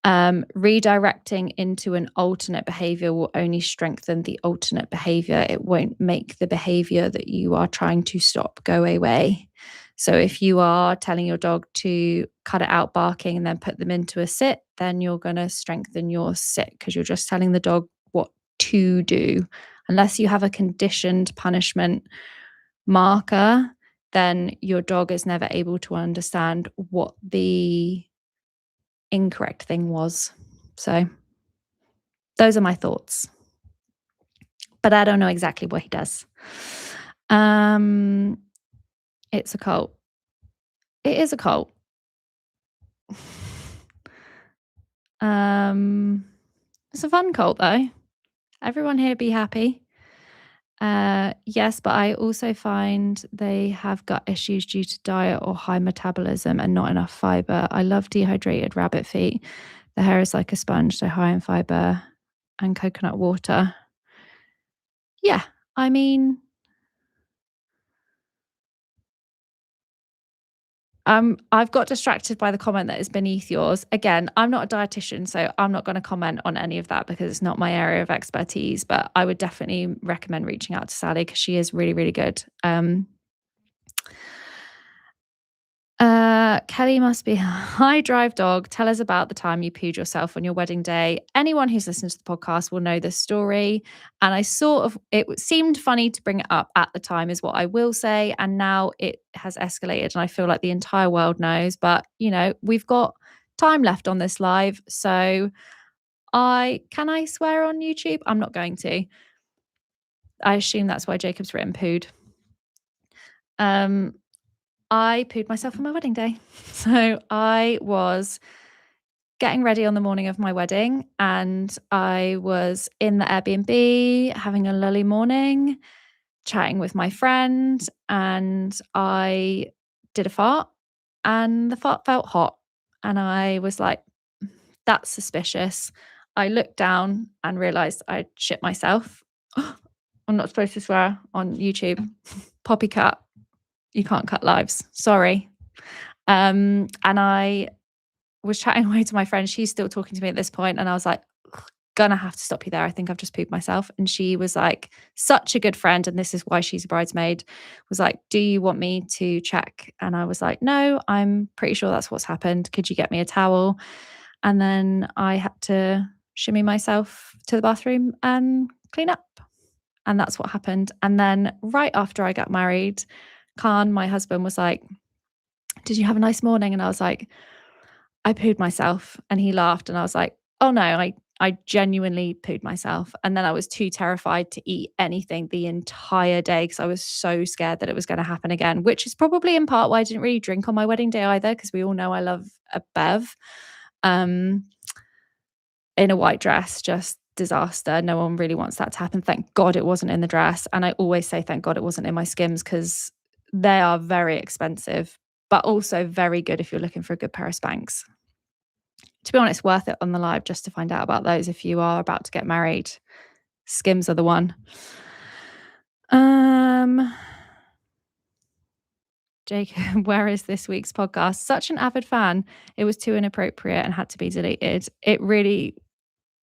Redirecting into an alternate behavior will only strengthen the alternate behavior. It won't make the behavior that you are trying to stop go away. So if you are telling your dog to cut it out barking and then put them into a sit, then you're going to strengthen your sit, because you're just telling the dog what to do. Unless you have a conditioned punishment marker, then your dog is never able to understand what the incorrect thing was. So those are my thoughts, but I don't know exactly what he does. It's a cult. It is a cult. It's a fun cult though. Everyone here be happy. Yes, but I also find they have gut issues due to diet or high metabolism and not enough fiber. I love dehydrated rabbit feet. The hair is like a sponge, so high in fiber and coconut water. Yeah, I mean, I've got distracted by the comment that is beneath yours. Again, I'm not a dietitian, so I'm not going to comment on any of that because it's not my area of expertise. But I would definitely recommend reaching out to Sally, because she is really, really good. Kelly must be a high drive dog. Tell us about the time you pooed yourself on your wedding day. Anyone who's listened to the podcast will know this story. And it seemed funny to bring it up at the time, is what I will say. And now it has escalated and I feel like the entire world knows. But, we've got time left on this live. So can I swear on YouTube? I'm not going to. I assume that's why Jacob's written pooed. I pooed myself on my wedding day. So I was getting ready on the morning of my wedding, and I was in the Airbnb having a lolly morning, chatting with my friend, and I did a fart, and the fart felt hot. And I was like, that's suspicious. I looked down and realized I'd shit myself. I'm not supposed to swear on YouTube. Poppy cut. You can't cut lives. Sorry. And I was chatting away to my friend. She's still talking to me at this point, and I was like, gonna have to stop you there. I think I've just pooped myself. And she was like, such a good friend, and this is why she's a bridesmaid, was like, do you want me to check? And I was like, no, I'm pretty sure that's what's happened. Could you get me a towel? And then I had to shimmy myself to the bathroom and clean up. And that's what happened. And then right after I got married, Khan, my husband, was like, "Did you have a nice morning?" And I was like, "I pooed myself." And he laughed and I was like, "Oh no, I genuinely pooed myself." And then I was too terrified to eat anything the entire day because I was so scared that it was going to happen again, which is probably in part why I didn't really drink on my wedding day either, because we all know I love a bev. In a white dress, just disaster. No one really wants that to happen. Thank God it wasn't in the dress. And I always say thank God it wasn't in my Skims, because they are very expensive, but also very good if you're looking for a good pair of Spanx. To be honest, worth it on the live just to find out about those if you are about to get married. Skims are the one. Jacob, where is this week's podcast? Such an avid fan. It was too inappropriate and had to be deleted. It really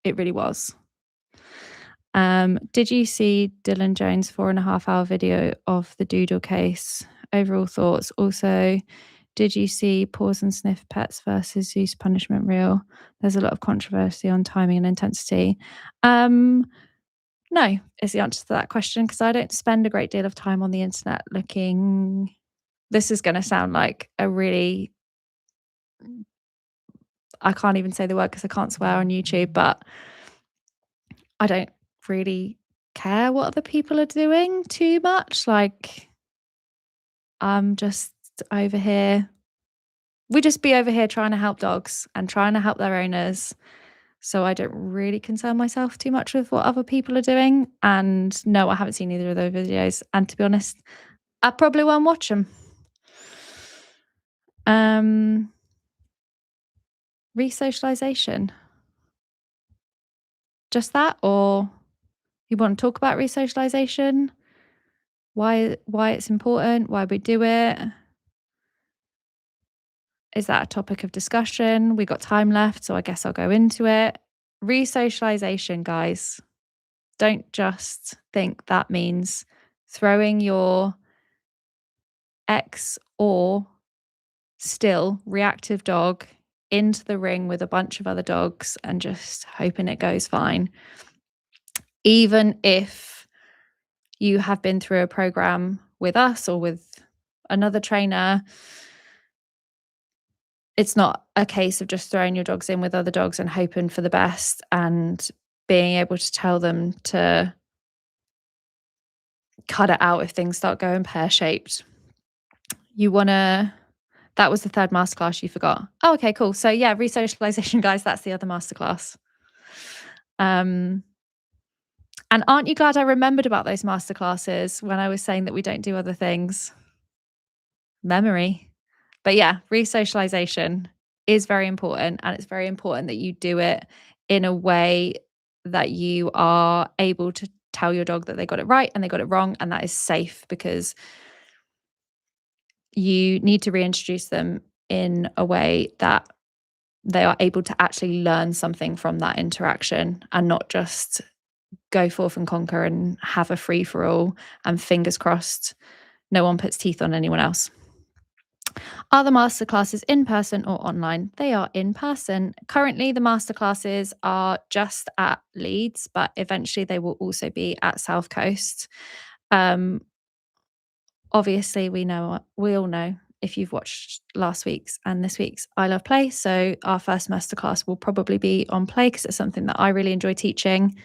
was. Did you see Dylan Jones' 4.5-hour video of the doodle case? Overall thoughts. Also, did you see Pause and Sniff Pets versus Zeus Punishment Real? There's a lot of controversy on timing and intensity. No, is the answer to that question, because I don't spend a great deal of time on the internet looking. This is going to sound like a really, I can't even say the word because I can't swear on YouTube, but I don't really care what other people are doing too much. Like, I'm just over here. We just be over here trying to help dogs and trying to help their owners. So I don't really concern myself too much with what other people are doing. And no, I haven't seen either of those videos. And to be honest, I probably won't watch them. Resocialization. Just that, or you want to talk about resocialization? Why it's important? Why we do it? Is that a topic of discussion? We got time left, so I guess I'll go into it. Resocialization, guys. Don't just think that means throwing your ex or still reactive dog into the ring with a bunch of other dogs and just hoping it goes fine. Even if you have been through a program with us or with another trainer, it's not a case of just throwing your dogs in with other dogs and hoping for the best and being able to tell them to cut it out if things start going pear-shaped. That was the third masterclass you forgot. Oh, okay, cool. So yeah, resocialization, guys, that's the other masterclass. And aren't you glad I remembered about those masterclasses when I was saying that we don't do other things? Memory. But yeah, resocialization is very important, and it's very important that you do it in a way that you are able to tell your dog that they got it right and they got it wrong, and that is safe, because you need to reintroduce them in a way that they are able to actually learn something from that interaction and not just go forth and conquer and have a free for all and fingers crossed no one puts teeth on anyone else. Are the masterclasses in person or online? They are in person. Currently, the masterclasses are just at Leeds, but eventually they will also be at South Coast. Obviously, we all know if you've watched last week's and this week's I Love Play. So our first masterclass will probably be on play because it's something that I really enjoy teaching.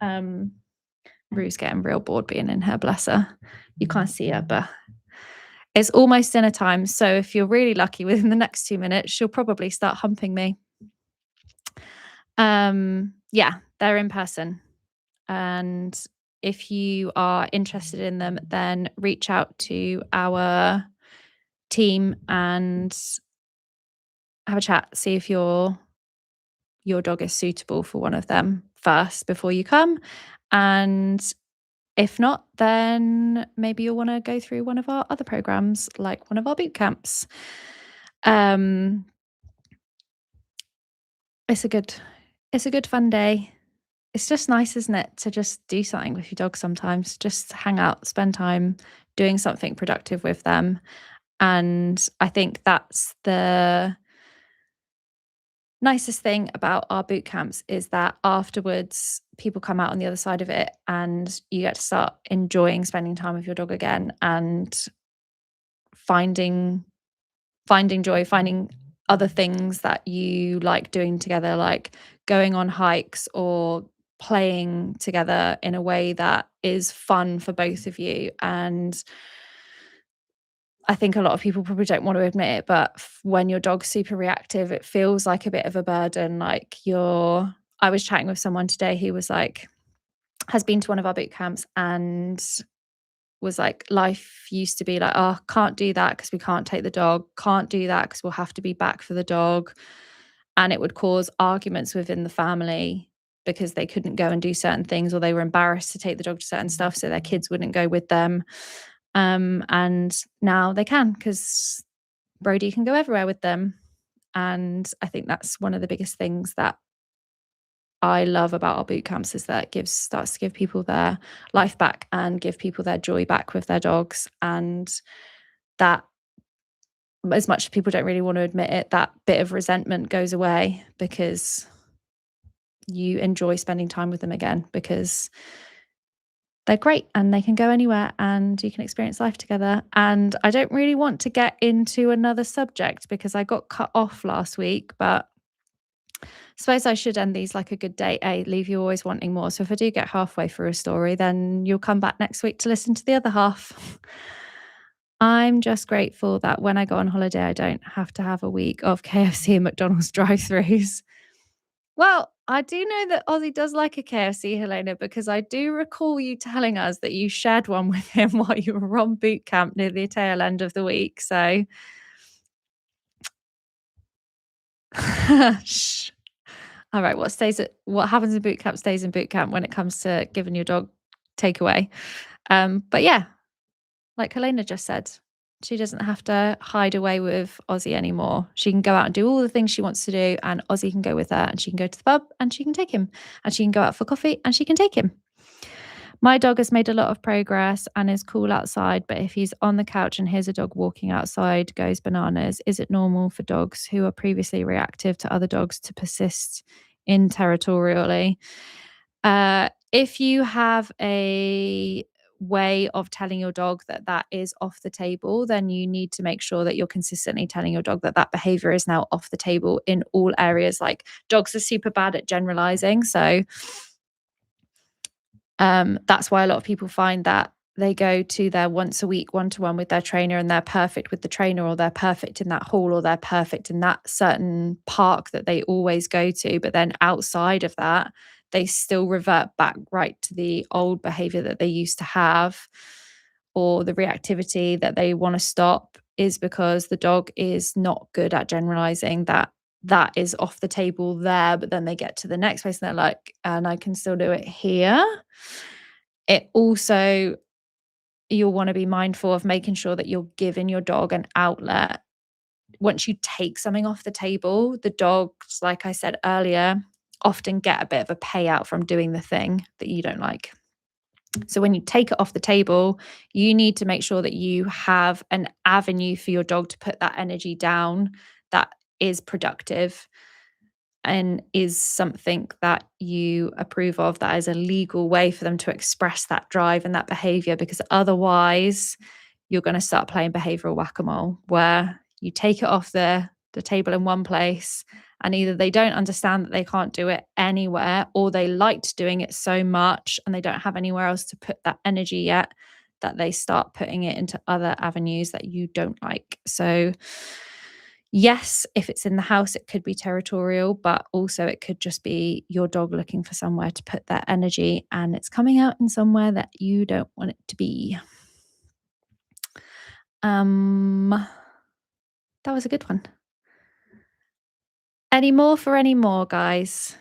Rue's getting real bored being in here, bless her. You can't see her, but it's almost dinner time. So if you're really lucky, within the next 2 minutes, she'll probably start humping me. Yeah, they're in person. And if you are interested in them, then reach out to our team and have a chat, see if your dog is suitable for one of them first before you come. And if not, then maybe you'll want to go through one of our other programs, like one of our boot camps. It's a good fun day. It's just nice, isn't it, to just do something with your dog sometimes, just hang out, spend time doing something productive with them. And I think that's the nicest thing about our boot camps is that afterwards people come out on the other side of it and you get to start enjoying spending time with your dog again and finding joy, finding other things that you like doing together, like going on hikes or playing together in a way that is fun for both of you. And I think a lot of people probably don't want to admit it, but when your dog's super reactive, it feels like a bit of a burden. I was chatting with someone today who was like, has been to one of our boot camps and was like, life used to be like, oh, can't do that because we can't take the dog, can't do that because we'll have to be back for the dog. And it would cause arguments within the family because they couldn't go and do certain things or they were embarrassed to take the dog to certain stuff, so their kids wouldn't go with them. And now they can because Brody can go everywhere with them. And I think that's one of the biggest things that I love about our boot camps is that it starts to give people their life back and give people their joy back with their dogs. And that, as much as people don't really want to admit it, that bit of resentment goes away because you enjoy spending time with them again because they're great and they can go anywhere and you can experience life together. And I don't really want to get into another subject because I got cut off last week, but I suppose I should end these like a good date, leave you always wanting more. So if I do get halfway through a story, then you'll come back next week to listen to the other half. I'm just grateful that when I go on holiday, I don't have to have a week of KFC and McDonald's drive-throughs. Well, I do know that Ozzy does like a KFC, Helena, because I do recall you telling us that you shared one with him while you were on boot camp near the tail end of the week. So, shh. All right, what happens in boot camp stays in boot camp when it comes to giving your dog takeaway. But yeah, like Helena just said, she doesn't have to hide away with Ozzy anymore. She can go out and do all the things she wants to do, and Ozzy can go with her, and she can go to the pub and she can take him, and she can go out for coffee and she can take him. My dog has made a lot of progress and is cool outside, but if he's on the couch and hears a dog walking outside, goes bananas. Is it normal for dogs who are previously reactive to other dogs to persist in territorially? If you have a way of telling your dog that that is off the table, then you need to make sure that you're consistently telling your dog that that behavior is now off the table in all areas. Like dogs are super bad at generalizing. So that's why a lot of people find that they go to their once a week one-to-one with their trainer and they're perfect with the trainer, or they're perfect in that hall, or they're perfect in that certain park that they always go to. But then outside of that, they still revert back right to the old behavior that they used to have, or the reactivity that they want to stop is because the dog is not good at generalizing that is off the table there, but then they get to the next place and they're like, and I can still do it here. It also, you'll want to be mindful of making sure that you're giving your dog an outlet. Once you take something off the table, the dogs, like I said earlier, often get a bit of a payout from doing the thing that you don't like. So when you take it off the table, you need to make sure that you have an avenue for your dog to put that energy down that is productive and is something that you approve of, that is a legal way for them to express that drive and that behavior. Because otherwise you're going to start playing behavioral whack-a-mole, where you take it off the table in one place and either they don't understand that they can't do it anywhere, or they liked doing it so much and they don't have anywhere else to put that energy yet, that they start putting it into other avenues that you don't like. So yes, if it's in the house, it could be territorial, but also it could just be your dog looking for somewhere to put that energy and it's coming out in somewhere that you don't want it to be. That was a good one. Any more, guys?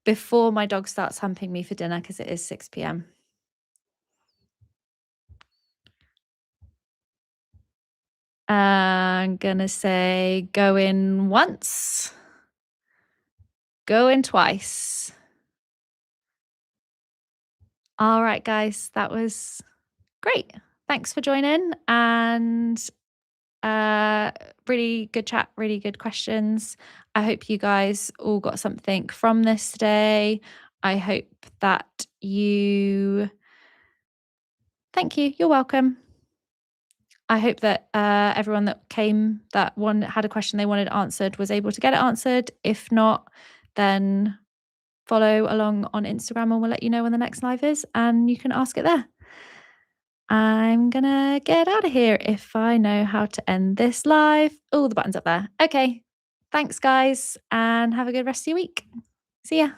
Before my dog starts humping me for dinner because it is 6 p.m. I'm gonna say go in once, go in twice. All right, guys, that was great. Thanks for joining, and really good chat, really good questions. I hope you guys all got something from this today. I hope that you Thank you. You're welcome. I hope that everyone that came, that one had a question they wanted answered, was able to get it answered. If not, then follow along on Instagram and we'll let you know when the next live is and you can ask it there. I'm gonna get out of here if I know how to end this live. Oh, the button's up there. Okay. Thanks, guys, and have a good rest of your week. See ya.